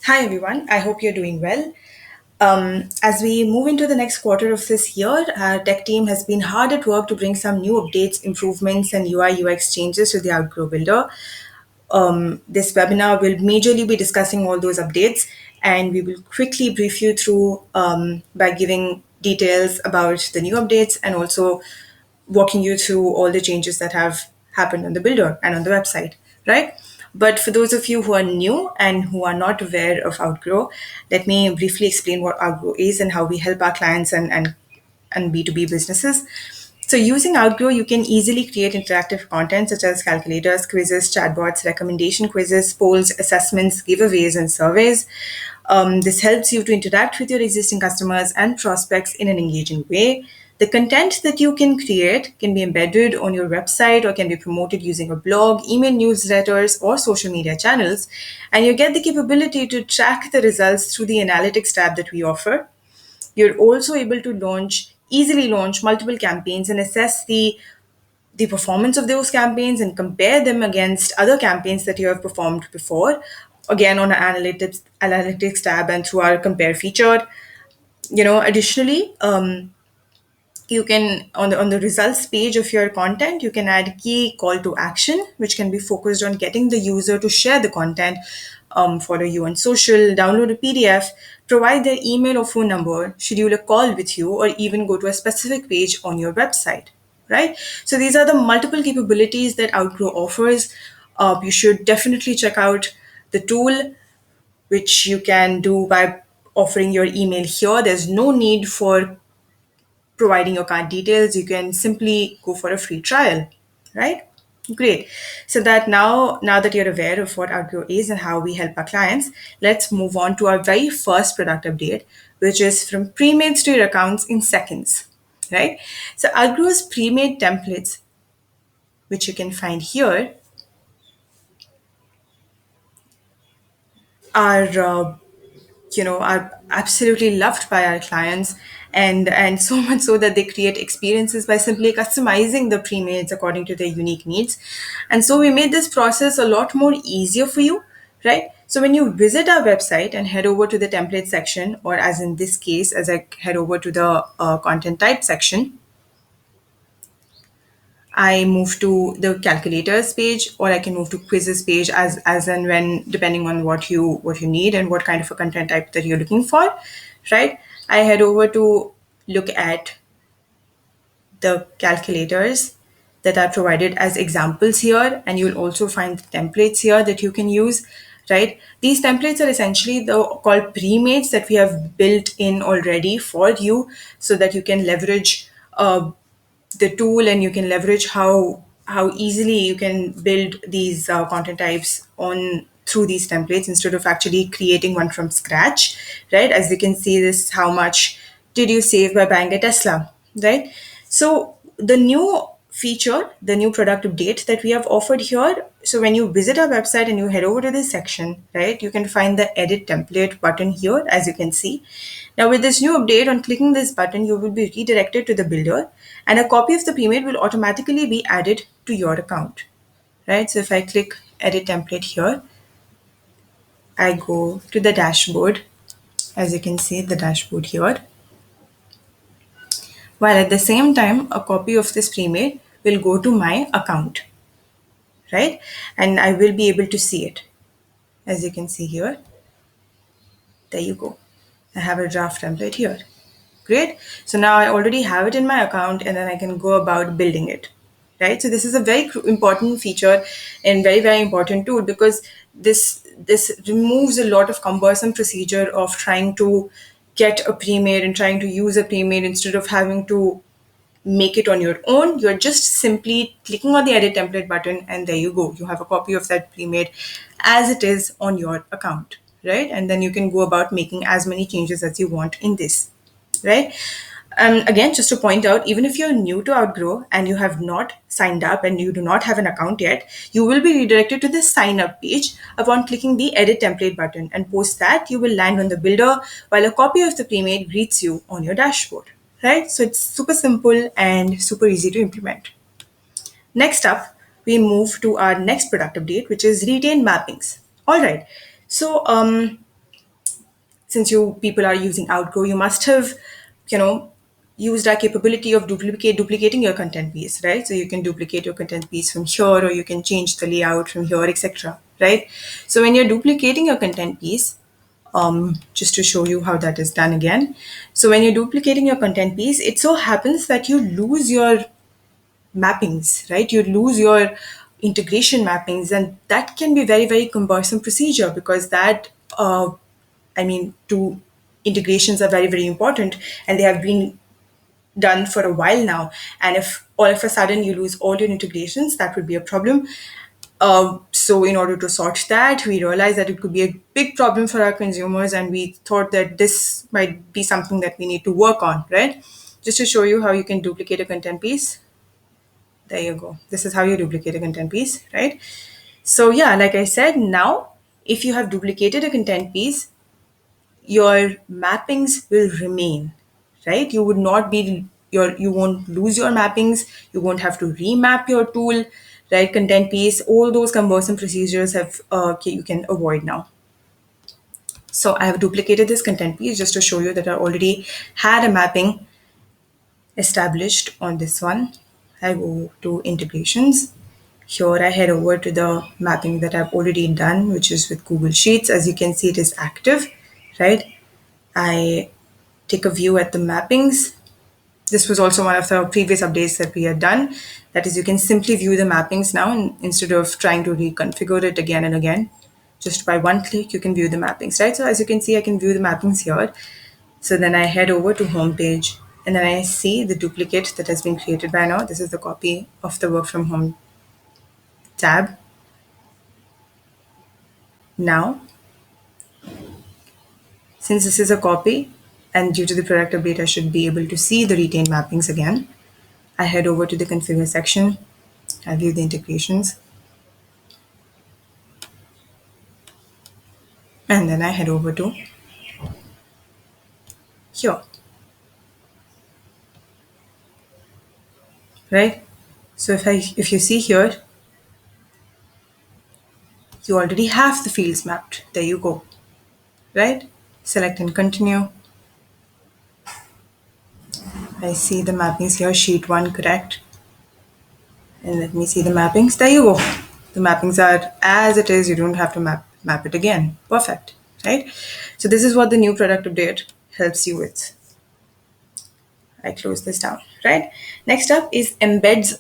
Hi, everyone. I hope you're doing well. As we move into the next quarter of this year, our tech team has been hard at work to bring some new updates, improvements, and UI UX changes to the Outgrow Builder. This webinar will majorly be discussing all those updates, and we will quickly brief you through by giving details about the new updates and also walking you through all the changes that have happened on the builder and on the website, right? But for those of you who are new and who are not aware of Outgrow, let me briefly explain what Outgrow is and how we help our clients and B2B businesses. So using Outgrow, you can easily create interactive content such as calculators, quizzes, chatbots, recommendation quizzes, polls, assessments, giveaways, and surveys. This helps you to interact with your existing customers and prospects in an engaging way. The content that you can create can be embedded on your website or can be promoted using a blog, email newsletters, or social media channels. And you get the capability to track the results through the analytics tab that we offer. You're also able to easily launch multiple campaigns and assess the performance of those campaigns and compare them against other campaigns that you have performed before. Again, on our analytics tab and through our compare feature. Additionally, you can on the results page of your content you can add key call to action which can be focused on getting the user to share the content, follow you on social, download a PDF, provide their email or phone number, schedule a call with you, or even go to a specific page on your website, right? So these are the multiple capabilities that Outgrow offers. You should definitely check out the tool, which you can do by offering your email here. There's no need for providing your card details. You can simply go for a free trial, right? Great. So that now that you're aware of what Outgrow is and how we help our clients, let's move on to our very first product update, which is from pre-mades to your accounts in seconds, right? So Outgrow's pre-made templates, which you can find here, are absolutely loved by our clients, and so much so that they create experiences by simply customizing the pre-mades according to their unique needs. And so we made this process a lot more easier for you, right? So when you visit our website and head over to the template section, or as in this case, as I head over to the content type section, I move to the calculators page, or I can move to quizzes page as and when, depending on what you need and what kind of a content type that you're looking for, right? I head over to look at the calculators that are provided as examples here, and you'll also find the templates here that you can use, right? These templates are essentially the called pre-mates that we have built in already for you, so that you can leverage the tool, and you can leverage how easily you can build these content types on through these templates instead of actually creating one from scratch, right? As you can see, this how much did you save by buying a Tesla, right? So the new feature, the new product update that we have offered here. So when you visit our website and you head over to this section, right, you can find the edit template button here, as you can see. Now with this new update, on clicking this button, you will be redirected to the builder, and a copy of the pre-made will automatically be added to your account, right? So if I click edit template here, I go to the dashboard, as you can see the dashboard here, while at the same time, a copy of this pre-made will go to my account, right? And I will be able to see it. As you can see here, there you go. I have a draft template here. Great. So now I already have it in my account, and then I can go about building it, right? So this is a very important feature and very, very important tool, because this removes a lot of cumbersome procedure of trying to get a pre-made and trying to use a pre-made instead of having to make it on your own. You're just simply clicking on the edit template button, and there you go. You have a copy of that pre-made as it is on your account, right? And then you can go about making as many changes as you want in this, right? Again, just to point out, even if you're new to Outgrow and you have not signed up and you do not have an account yet, you will be redirected to the sign up page upon clicking the edit template button. And post that, you will land on the builder while a copy of the pre-made greets you on your dashboard, right? So it's super simple and super easy to implement. Next up, we move to our next product update, which is retained mappings. All right. So, since you people are using Outgrow, you must have, you know, used our capability of duplicating your content piece, right? So you can duplicate your content piece from here, or you can change the layout from here, etc. Right? So when you're duplicating your content piece, just to show you how that is done again. So when you're duplicating your content piece, it so happens that you lose your mappings, right? You lose your integration mappings, and that can be very, very cumbersome procedure because that, two integrations are very, very important, and they have been done for a while now. And if all of a sudden you lose all your integrations, that would be a problem. So in order to sort that, we realized that it could be a big problem for our consumers, and we thought that this might be something that we need to work on, right? Just to show you how you can duplicate a content piece. There you go. This is how you duplicate a content piece, right? So yeah, like I said, now if you have duplicated a content piece, your mappings will remain, right? You would not be you won't lose your mappings. You won't have to remap your tool, right? Content piece, all those cumbersome procedures have you can avoid now. So I have duplicated this content piece just to show you that I already had a mapping established on this one. I go to integrations. Here I head over to the mapping that I've already done, which is with Google Sheets. As you can see, it is active, right? I take a view at the mappings. This was also one of the previous updates that we had done. That is, you can simply view the mappings now instead of trying to reconfigure it again and again. Just by one click, you can view the mappings, right? So as you can see, I can view the mappings here. So then I head over to homepage, and then I see the duplicate that has been created by now. This is the copy of the work from home tab. Now, since this is a copy, and due to the product update, I should be able to see the retained mappings again. I head over to the configure section. I view the integrations. And then I head over to here. Right? So if you see here, you already have the fields mapped. There you go. Right? Select and continue. I see the mappings here, sheet 1 correct. And let me see the mappings. There you go. The mappings are as it is. You don't have to map it again. Perfect. Right? So this is what the new product update helps you with. I close this down. Right? Next up is embeds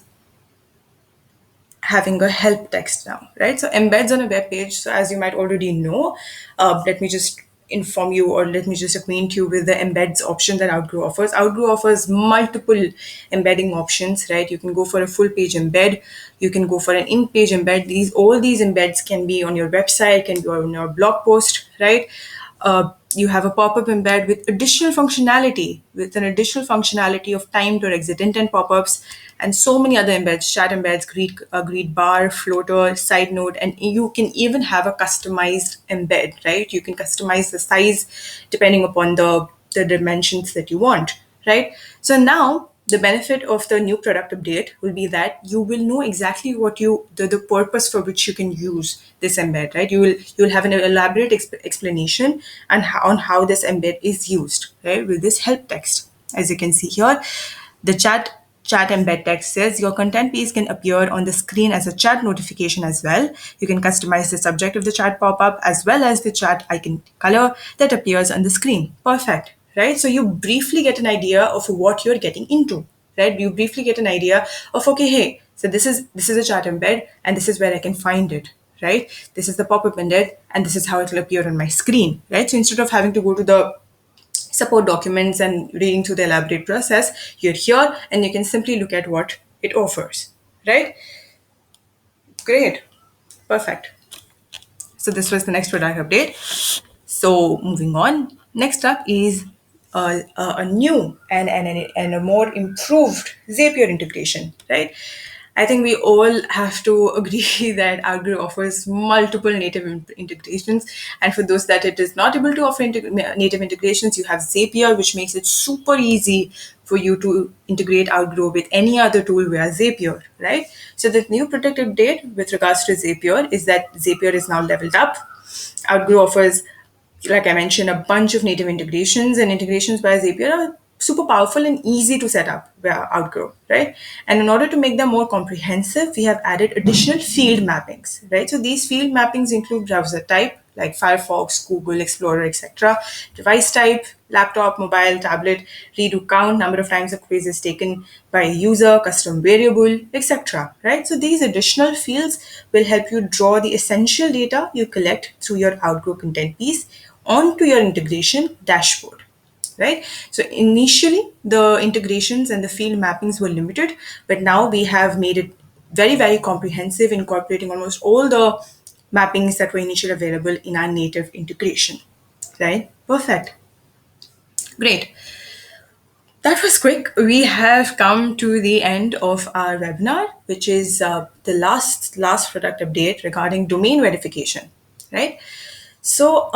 having a help text now, right? So embeds on a web page. So as you might already know, let me just inform you, or let me just acquaint you with the embeds option that Outgrow offers. Outgrow offers multiple embedding options, right? You can go for a full page embed. You can go for an in-page embed. All these embeds can be on your website, can be on your blog post, right? You have a pop-up embed with an additional functionality of timed or exit intent pop-ups, and so many other embeds, chat embeds, greet bar, floater, side note, and you can even have a customized embed, right? You can customize the size depending upon the dimensions that you want, right? So now the benefit of the new product update will be that you will know exactly what the purpose for which you can use this embed, right? You'll have an elaborate explanation on how this embed is used, right? With this help text. As you can see here, the chat embed text says your content piece can appear on the screen as a chat notification as well. You can customize the subject of the chat pop-up as well as the chat icon color that appears on the screen. Perfect, right? So you briefly get an idea of what you're getting into, right? You briefly get an idea of, okay, hey, so this is a chat embed, and this is where I can find it, right? This is the pop-up embed, and this is how it will appear on my screen, right? So instead of having to go to the support documents and reading through the elaborate process, you're here and you can simply look at what it offers, right? Great. Perfect. So this was the next product update. So moving on, next up is a new and a more improved Zapier integration, right? I think we all have to agree that Outgrow offers multiple native integrations. And for those that it is not able to offer native integrations, you have Zapier, which makes it super easy for you to integrate Outgrow with any other tool via Zapier, right? So the new product update with regards to Zapier is that Zapier is now leveled up. Outgrow offers like I mentioned, a bunch of native integrations, and integrations by Zapier are super powerful and easy to set up via Outgrow, right? And in order to make them more comprehensive, we have added additional field mappings, right? So these field mappings include browser type, like Firefox, Google, Explorer, etc., device type, laptop, mobile, tablet, redo count, number of times a quiz is taken by a user, custom variable, etc., right? So these additional fields will help you draw the essential data you collect through your Outgrow content piece onto your integration dashboard, right? So initially, the integrations and the field mappings were limited, but now we have made it very, very comprehensive, incorporating almost all the mappings that were initially available in our native integration, right? Perfect. Great. That was quick. We have come to the end of our webinar, which is the last product update regarding domain verification, right? So,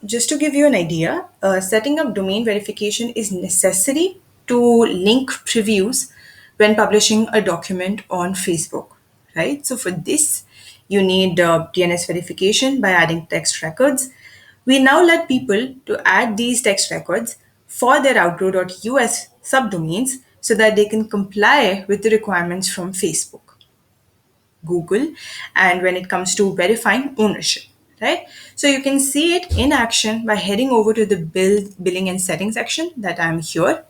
just to give you an idea, setting up domain verification is necessary to link previews when publishing a document on Facebook, right? So for this, you need DNS verification by adding text records. We now let people to add these text records for their outgrow.us subdomains so that they can comply with the requirements from Facebook, Google, and when it comes to verifying ownership, right? So you can see it in action by heading over to the billing and settings section that I'm here.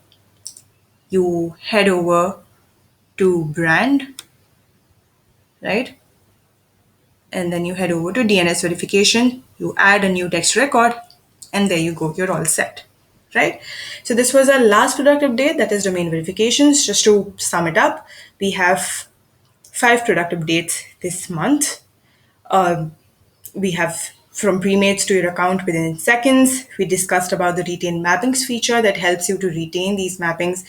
You head over to brand, right? And then you head over to DNS verification. You add a new text record, and there you go. You're all set, right? So this was our last product update, that is domain verifications. Just to sum it up, we have 5 product updates this month. We have from premates to your account within seconds. We discussed about the retain mappings feature that helps you to retain these mappings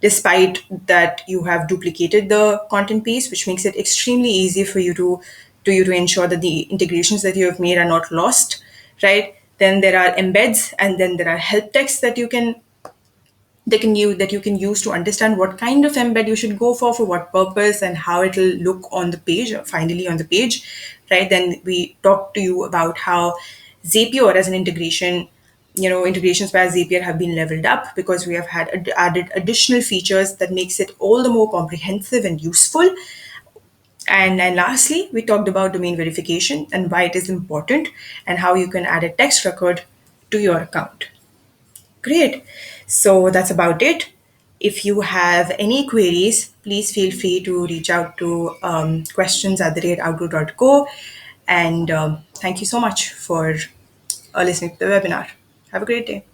despite that you have duplicated the content piece, which makes it extremely easy for you to ensure that the integrations that you have made are not lost, right? Then there are embeds, and then there are help texts that you can use to understand what kind of embed you should go for what purpose, and how it'll look on the page, finally on the page, right? Then we talked to you about how Zapier as an integration, integrations by Zapier have been leveled up because we have had added additional features that makes it all the more comprehensive and useful. And lastly, we talked about domain verification and why it is important, and how you can add a text record to your account. Great. So that's about it. If you have any queries, please feel free to reach out to questions@outgrow.co. And thank you so much for listening to the webinar. Have a great day.